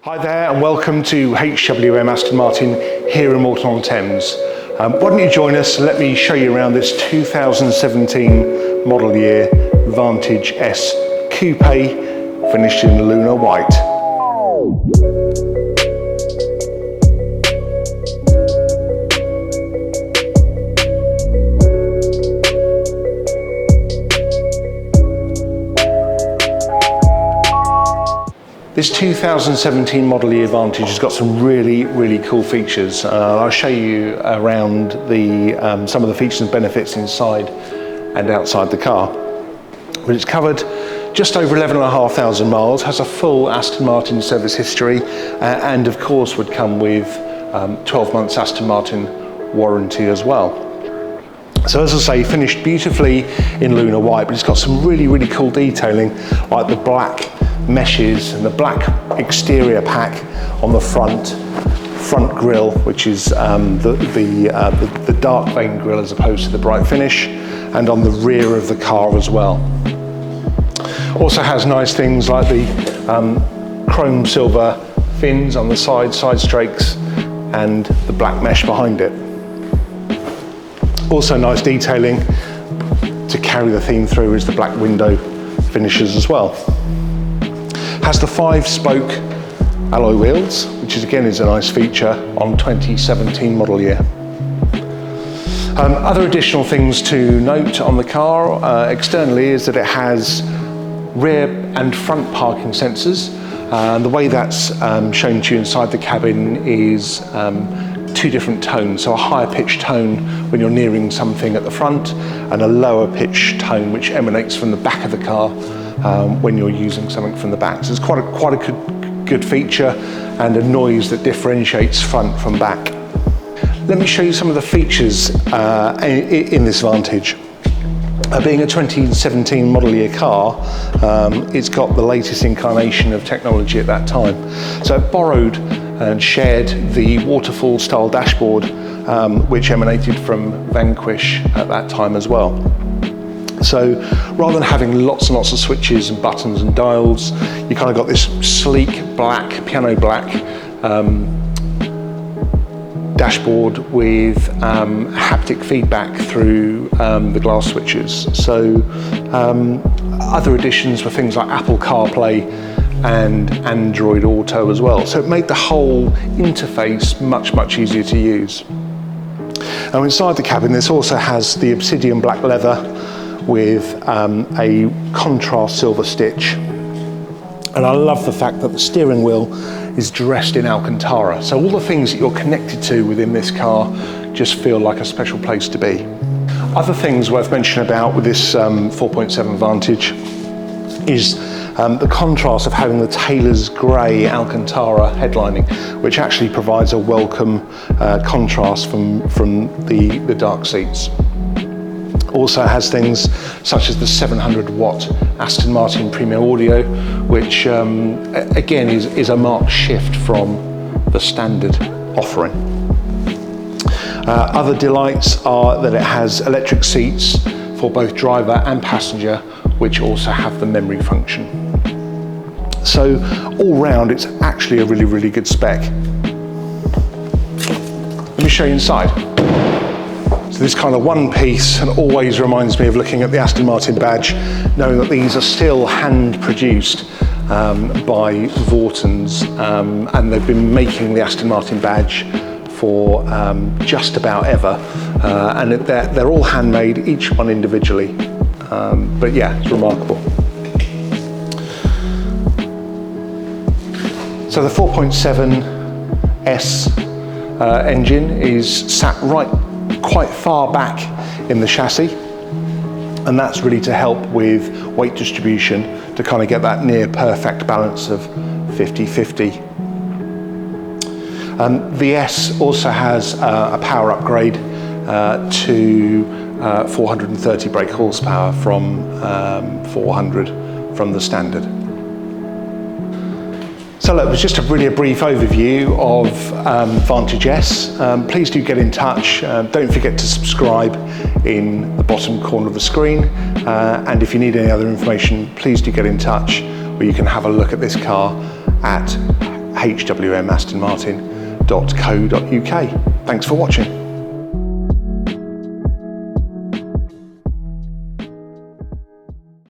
Hi there and welcome to HWM Aston Martin here in Moulton-on-Thames. Why don't you join us and let me show you around this 2017 model year Vantage S Coupe finished in Lunar white. This 2017 model year Vantage has got some really cool features. I'll show you around some of the features and benefits inside and outside the car. But it's covered just over 11,500 miles, has a full Aston Martin service history, and of course would come with 12 months Aston Martin warranty as well. So as I say, finished beautifully in Lunar white, but it's got some really cool detailing, like the black meshes and the black exterior pack on the front grille, which is the dark vein grille as opposed to the bright finish, and on the rear of the car as well. Also has nice things like the chrome silver fins on the side strakes and the black mesh behind it. Also nice detailing to carry the theme through is the black window finishes as well. Has the 5-spoke alloy wheels, which is again is a nice feature on 2017 model year. Other additional things to note on the car externally is that it has rear and front parking sensors. And the way that's shown to you inside the cabin is 2 different tones. So a higher pitched tone when you're nearing something at the front, and a lower pitched tone which emanates from the back of the car when you're using something from the back. So it's quite a good feature and a noise that differentiates front from back. Let me show you some of the features in this Vantage. Being a 2017 model year car, it's got the latest incarnation of technology at that time. So it borrowed and shared the waterfall style dashboard which emanated from Vanquish at that time as well. So rather than having lots and lots of switches and buttons and dials, you kind of got this sleek black, piano black dashboard with haptic feedback through the glass switches. So other additions were things like Apple CarPlay and Android Auto as well. So it made the whole interface much easier to use. Now inside the cabin, this also has the Obsidian black leather with a contrast silver stitch. And I love the fact that the steering wheel is dressed in Alcantara. So all the things that you're connected to within this car just feel like a special place to be. Other things worth mentioning about with this 4.7 Vantage is the contrast of having the Tailors grey Alcantara headlining, which actually provides a welcome contrast from the dark seats. Also has things such as the 700-watt Aston Martin Premium Audio, which again is a marked shift from the standard offering. Other delights are that it has electric seats for both driver and passenger, which also have the memory function. So all round, it's actually a really good spec. Let me show you inside. So this kind of one piece and always reminds me of looking at the Aston Martin badge, knowing that these are still hand produced by Vortons, and they've been making the Aston Martin badge for just about ever, and they're all handmade, each one individually, but yeah, it's remarkable. So the 4.7S engine is sat quite far back in the chassis, and that's really to help with weight distribution to kind of get that near perfect balance of 50-50. The S also has a power upgrade to 430 brake horsepower from 400 from the standard. So look, it was just a brief overview of Vantage S. Please do get in touch. Don't forget to subscribe in the bottom corner of the screen. And if you need any other information, please do get in touch, or you can have a look at this car at hwmastonmartin.co.uk. Thanks for watching.